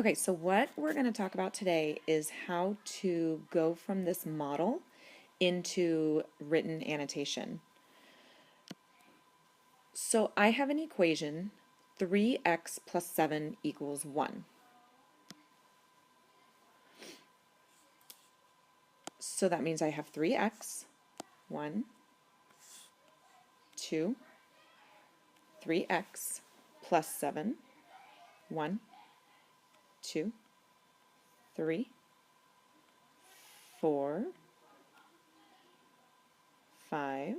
Okay, so what we're going to talk about today is how to go from this model into written annotation. So I have an equation, 3x plus 7 equals 1. So that means I have 3x, 1, 2, 3x plus 7, 1, 2, 3, 4, 5,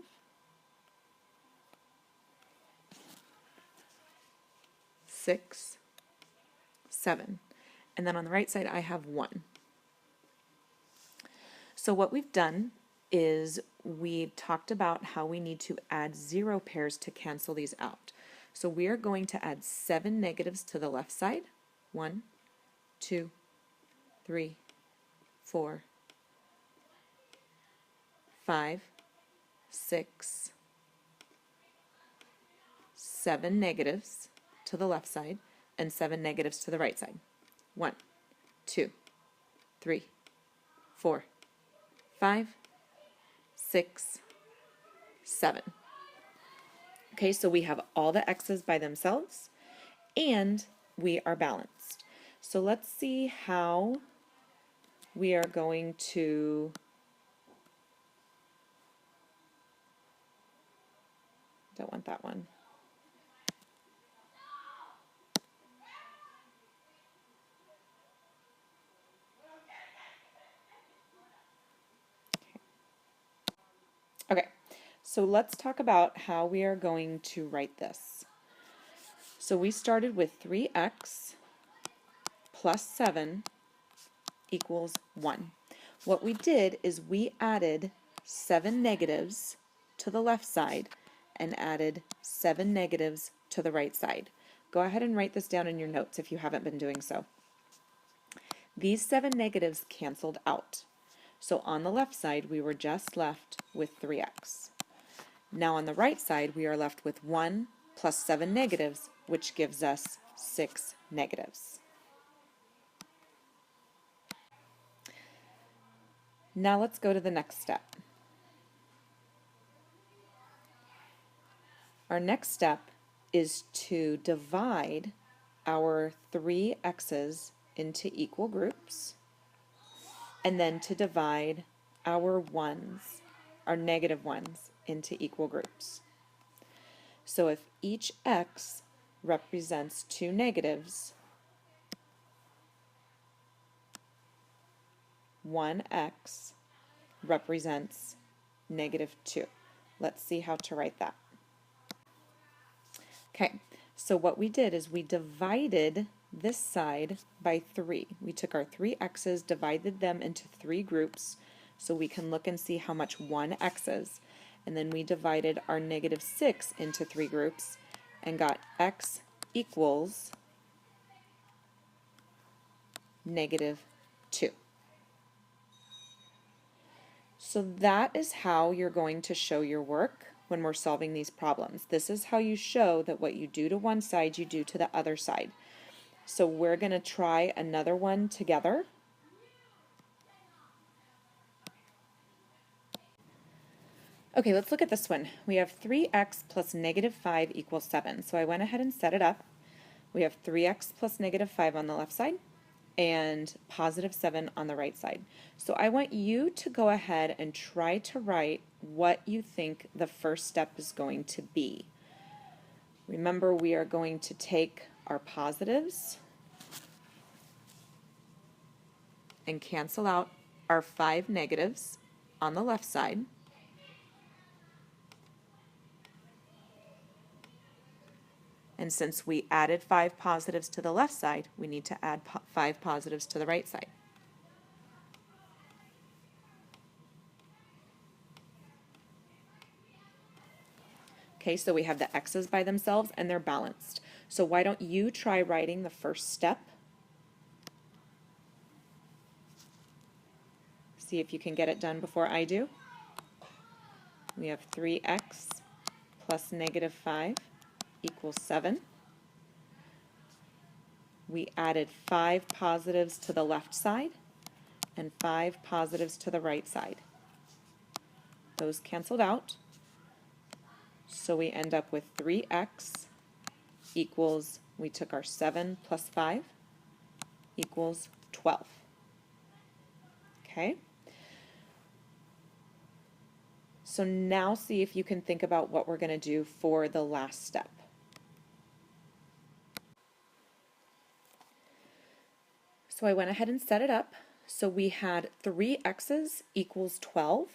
6, 7. And then on the right side I have 1. So what we've done is we talked about how we need to add 0 pairs to cancel these out. So we are going to add 7 negatives to the left side. 1, 2, 3, 4, 5, 6, 7 negatives to the left side and 7 negatives to the right side. 1, 2, 3, 4, 5, 6, 7. Okay, so we have all the x's by themselves and we are balanced. So let's see how we are going to don't want that one. Okay, so let's talk about how we are going to write this. So we started with 3x plus 7 equals 1. What we did is we added 7 negatives to the left side and added 7 negatives to the right side. Go ahead and write this down in your notes if you haven't been doing so. These 7 negatives canceled out. So on the left side, we were just left with 3x. Now on the right side, we are left with 1 plus 7 negatives, which gives us 6 negatives. Now let's go to the next step. Our next step is to divide our 3 x's into equal groups, and then to divide our negative ones, into equal groups. So if each x represents 2 negatives, 1x represents negative 2. Let's see how to write that. Okay, so what we did is we divided this side by 3. We took our 3 x's, divided them into 3 groups so we can look and see how much 1x is. And then we divided our negative 6 into 3 groups and got x equals negative 2. So that is how you're going to show your work when we're solving these problems. This is how you show that what you do to one side, you do to the other side. So we're going to try another one together. Okay, let's look at this one. We have 3x plus negative 5 equals 7. So I went ahead and set it up. We have 3x plus negative 5 on the left side and positive 7 on the right side. So I want you to go ahead and try to write what you think the first step is going to be. Remember, we are going to take our positives and cancel out our 5 negatives on the left side. And since we added 5 positives to the left side, we need to add 5 positives to the right side. Okay, so we have the x's by themselves and they're balanced. So why don't you try writing the first step? See if you can get it done before I do. We have 3x plus negative 5 equals 7. we added 5 positives to the left side and 5 positives to the right side. Those canceled out, so we end up with 3x equals, we took our 7 plus 5 equals 12. Okay? So now see if you can think about what we're going to do for the last step. So I went ahead and set it up. So we had 3x's equals 12.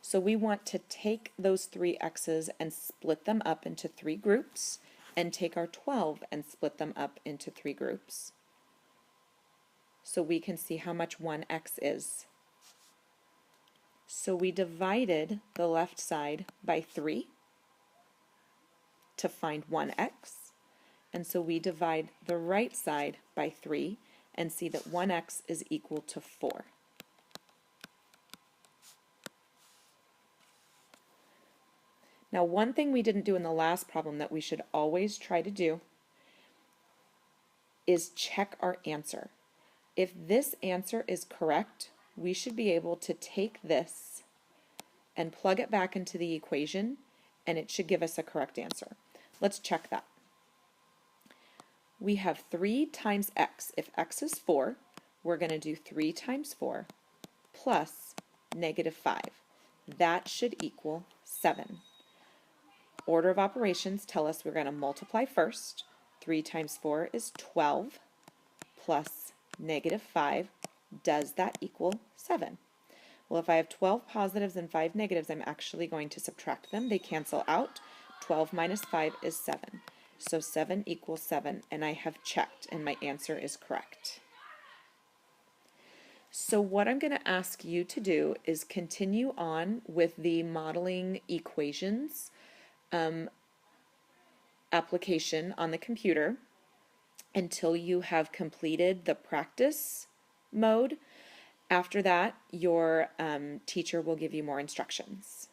So we want to take those 3x's and split them up into 3 groups, and take our 12 and split them up into 3 groups. So we can see how much 1x is. So we divided the left side by 3 to find 1x. And so we divide the right side by 3 and see that 1x is equal to 4. Now, one thing we didn't do in the last problem that we should always try to do is check our answer. If this answer is correct, we should be able to take this and plug it back into the equation, and it should give us a correct answer. Let's check that. We have 3 times x. If x is 4, we're going to do 3 times 4 plus negative 5. That should equal 7. Order of operations tell us we're going to multiply first. 3 times 4 is 12 plus negative 5. Does that equal 7? Well, if I have 12 positives and 5 negatives, I'm actually going to subtract them. They cancel out. 12 minus 5 is 7. So 7 equals 7, and I have checked, and my answer is correct. So what I'm going to ask you to do is continue on with the modeling equations application on the computer until you have completed the practice mode. After that, your teacher will give you more instructions.